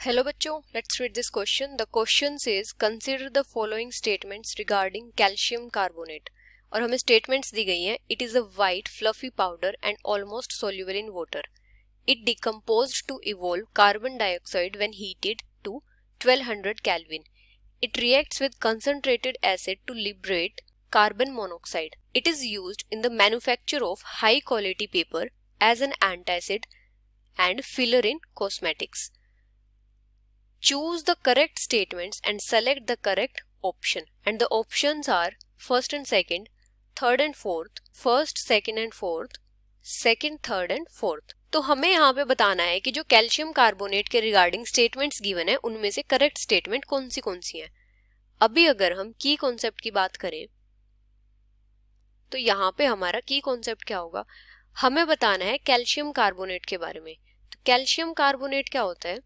Hello बच्चों, let's read this question. The question says consider the following statements regarding calcium carbonate. और हमें statements दी गई हैं. It is a white fluffy powder and almost soluble in water. It decomposed to evolve carbon dioxide when heated to 1200 Kelvin. It reacts with concentrated acid to liberate carbon monoxide. It is used in the manufacture of high quality paper as an antacid and filler in cosmetics. Choose the correct statements and select the correct option. And the options are first and second, third and fourth, first, second and fourth, second, third and fourth. तो हमें यहाँ पे बताना है कि जो calcium carbonate के regarding statements given है उनमें से करेक्ट स्टेटमेंट कौन सी हैं. अभी अगर हम की कॉन्सेप्ट की बात करें तो यहाँ पे हमारा की कॉन्सेप्ट क्या होगा, हमें बताना है कैल्शियम कार्बोनेट के बारे में. तो कैल्शियम कार्बोनेट क्या होता है,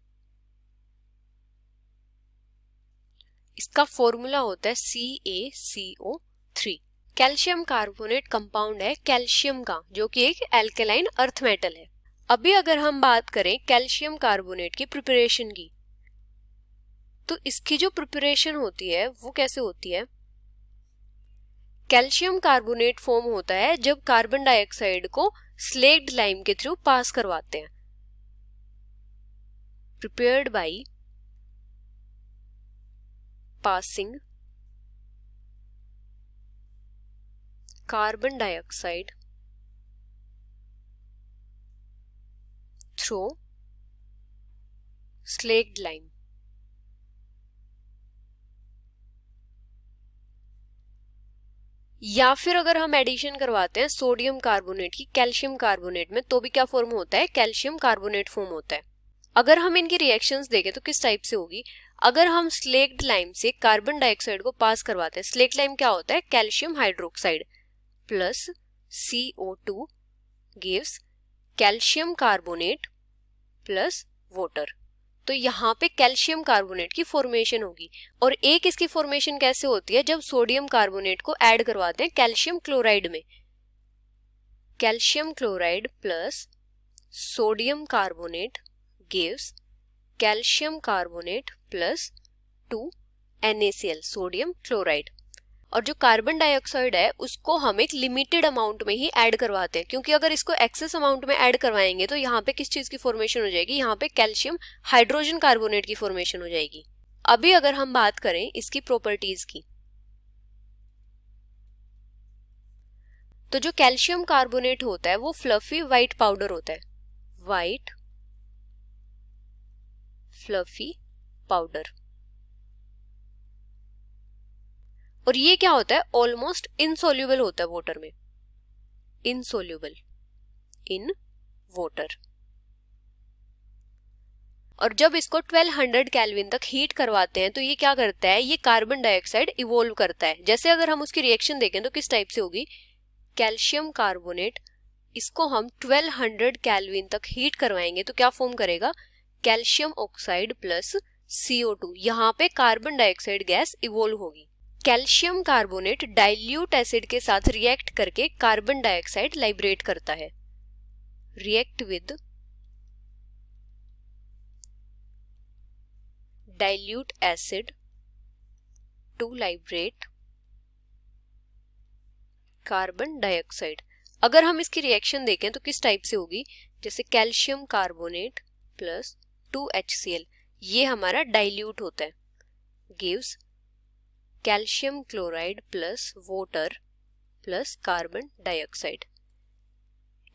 इसका फॉर्मूला होता है CaCO3. कैल्शियम कार्बोनेट कंपाउंड है कैल्शियम का, जो कि एक एल्केलाइन अर्थ मेटल है. अभी अगर हम बात करें कैल्शियम कार्बोनेट की प्रिपरेशन की, तो इसकी जो प्रिपरेशन होती है वो कैसे होती है. कैल्शियम कार्बोनेट फॉर्म होता है जब कार्बन डाइऑक्साइड को स्लेक्ड लाइम के थ्रू पास करवाते हैं. Prepared by passing carbon dioxide through slaked lime. या फिर अगर हम एडिशन करवाते हैं सोडियम कार्बोनेट की कैल्शियम कार्बोनेट में तो भी क्या फॉर्म होता है, कैल्शियम कार्बोनेट फॉर्म होता है. अगर हम इनकी रिएक्शंस देखें तो किस टाइप से होगी, अगर हम स्लेक्ड लाइम से कार्बन डाइऑक्साइड को पास करवाते हैं, स्लेक्ड लाइम क्या होता है, calcium hydroxide plus CO2 gives calcium carbonate plus water. तो यहाँ पे कैल्शियम कार्बोनेट की फॉर्मेशन होगी. और एक इसकी फॉर्मेशन कैसे होती है, जब सोडियम कार्बोनेट को ऐड करवाते हैं कैल्शियम क्लोराइड में. Calcium chloride plus sodium carbonate gives calcium carbonate plus 2 NaCl sodium chloride. और जो कार्बन डाइऑक्साइड है उसको हम एक लिमिटेड अमाउंट में ही ऐड करवाते हैं, क्योंकि अगर इसको एक्सेस अमाउंट में ऐड करवाएंगे तो यहाँ पे किस चीज की फॉर्मेशन हो जाएगी, यहाँ पे कैल्शियम हाइड्रोजन कार्बोनेट की फॉर्मेशन हो जाएगी. अभी अगर हम बात करें इसकी प्रॉपर्टीज की, तो जो कैल्शियम कार्बोनेट होता है वो फ्लफी व्हाइट पाउडर होता है, व्हाइट फ्लफी पाउडर. और ये क्या होता है, ऑलमोस्ट इनसोल्यूबल होता है वाटर में, इनसोल्यूबल इन वाटर. और जब इसको 1200 केल्विन तक हीट करवाते हैं तो ये क्या करता है, ये कार्बन डाइऑक्साइड इवोल्व करता है. जैसे अगर हम उसकी रिएक्शन देखें तो किस टाइप से होगी, कैल्शियम कार्बोनेट इसको हम 1200 केल्विन तक हीट करवाएंगे तो क्या फॉर्म करेगा, कैल्शियम ऑक्साइड प्लस CO2. यहाँ पे कार्बन डाइऑक्साइड गैस इवोल्व होगी. कैल्शियम कार्बोनेट डाइल्यूट एसिड के साथ रिएक्ट करके कार्बन डाइऑक्साइड लाइब्रेट करता है. React with dilute acid to liberate carbon dioxide. अगर हम इसकी रिएक्शन देखें तो किस टाइप से होगी, जैसे कैल्शियम कार्बोनेट प्लस 2HCl, ये हमारा डाइल्यूट होता है, gives calcium chloride plus water plus carbon dioxide.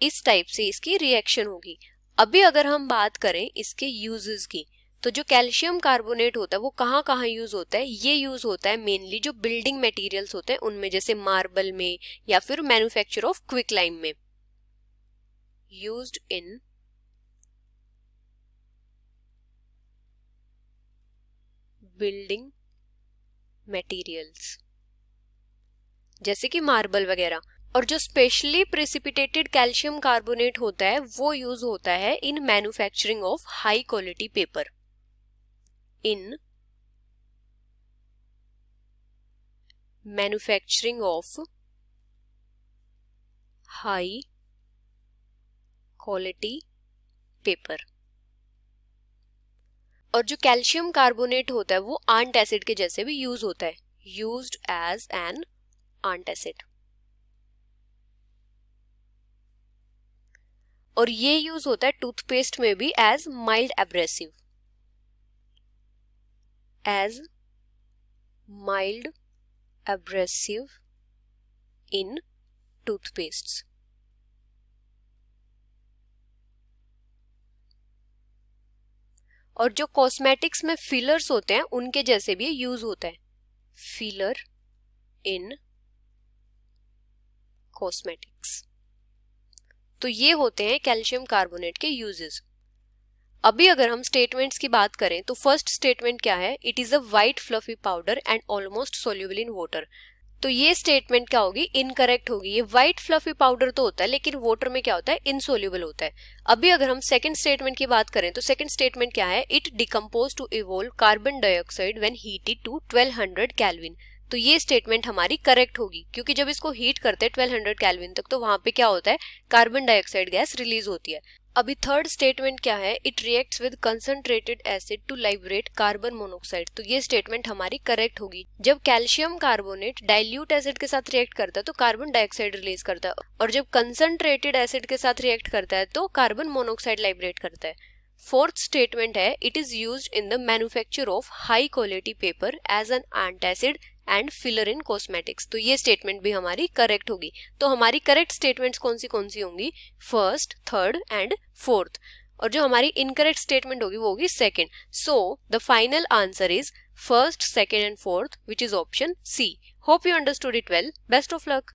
इस टाइप से इसकी रिएक्शन होगी. अभी अगर हम बात करें इसके यूजेस की, तो जो कैल्शियम कार्बोनेट होता है वो कहाँ कहाँ यूज होता है, ये यूज होता है मेनली जो बिल्डिंग मटेरियल्स होते हैं उनमें, जैसे मार्बल में या फिर मैन्युफैक्चर ऑफ क्विक लाइम में. यूज्ड इन बिल्डिंग मटेरियल्स जैसे कि मार्बल वगैरह. और जो स्पेशली प्रेसिपिटेटेड कैल्शियम कार्बोनेट होता है वो यूज होता है in manufacturing of high quality paper. In manufacturing of high quality paper. और जो कैल्शियम कार्बोनेट होता है वो आंट एसिड के जैसे भी यूज होता है, used as an antacid. और ये यूज होता है टूथपेस्ट में भी as mild abrasive, as mild abrasive in toothpastes. और जो कॉस्मेटिक्स में फिलर्स होते हैं उनके जैसे भी यूज होता है, फिलर इन कॉस्मेटिक्स। तो ये होते हैं कैल्शियम कार्बोनेट के यूजेस। अभी अगर हम स्टेटमेंट्स की बात करें तो फर्स्ट स्टेटमेंट क्या है, it is a white fluffy powder and almost soluble in water. तो ये स्टेटमेंट क्या होगी, इनकरेक्ट होगी। ये व्हाइट फ्लफी पाउडर तो होता है लेकिन वाटर में क्या होता है, इनसोल्यूबल होता है। अभी अगर हम सेकंड स्टेटमेंट की बात करें तो सेकंड स्टेटमेंट क्या है, it decompose to evolve carbon dioxide when heated to 1200 kelvin. तो ये स्टेटमेंट हमारी करेक्ट होगी, क्योंकि जब इसको हीट करते हैं 1200 केल्विन तक तो वहां पे क्या होता है, कार्बन डाइऑक्साइड गैस रिलीज होती है। अभी थर्ड स्टेटमेंट क्या है, it reacts with concentrated acid to liberate carbon monoxide. तो ये स्टेटमेंट हमारी करेक्ट होगी। जब कैल्शियम कार्बोनेट डाइल्यूट एसिड के साथ रिएक्ट करता है तो कार्बन डाइऑक्साइड रिलीज करता है, और जब कंसंट्रेटेड एसिड के साथ रिएक्ट करता है तो कार्बन मोनोक्साइड लिबरेट करता है। फोर्थ स्टेटमेंट है, it is used in the manufacture of high quality paper as an antacid and filler in cosmetics. तो ये स्टेटमेंट भी हमारी करेक्ट होगी। तो हमारी करेक्ट स्टेटमेंट्स कौन सी होंगी, फर्स्ट, थर्ड एंड फोर्थ। और जो हमारी इनकरेक्ट स्टेटमेंट होगी वो होगी second. So the final answer is first, second and fourth, which is option C. Hope you understood it well. Best of luck.